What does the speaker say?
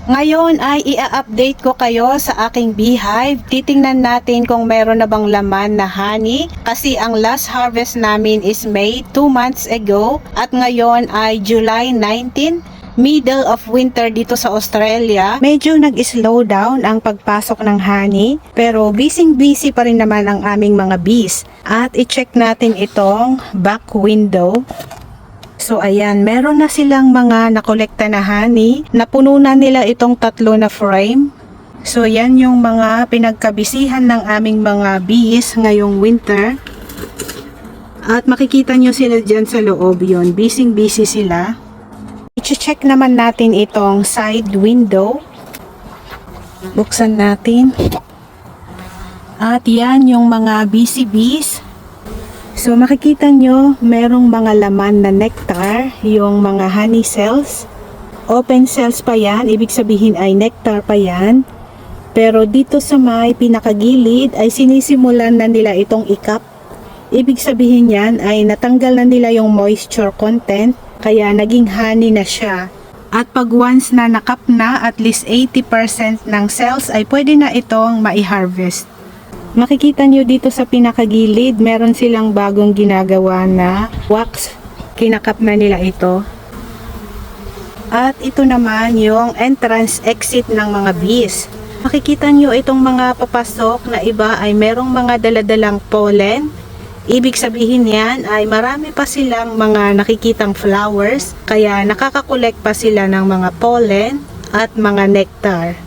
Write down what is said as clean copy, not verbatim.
Ngayon ay i-update ko kayo sa aking beehive. Titingnan natin kung meron na bang laman na honey. Kasi ang last harvest namin is May 2 months ago. At ngayon ay July 19. Middle of winter dito sa Australia. Medyo nag-slow down ang pagpasok ng honey. Pero busy pa rin naman ang aming mga bees. At i-check natin itong back window. So ayan, meron na silang mga nakolekta na honey. Napuno na nila itong 3 na frame. So yan yung mga pinagkabisihan ng aming mga bees ngayong winter. At makikita nyo sila dyan sa loob yun. Busy sila. I-check naman natin itong side window. Buksan natin. At yan yung mga busy bees. So makikita nyo, merong mga laman na nectar, yung mga honey cells. Open cells pa yan, ibig sabihin ay nectar pa yan. Pero dito sa may pinakagilid ay sinisimulan na nila itong ikap. Ibig sabihin yan ay natanggal na nila yung moisture content, kaya naging honey na siya. At pag once na nakap na at least 80% ng cells ay pwede na itong mai-harvest. Makikita nyo dito sa pinakagilid, meron silang bagong ginagawa na wax. Kinakap na nila ito. At ito naman yung entrance exit ng mga bees. Makikita nyo itong mga papasok na iba ay merong mga daladalang pollen. Ibig sabihin yan ay marami pa silang mga nakikitang flowers. Kaya nakakakolek pa sila ng mga pollen at mga nectar.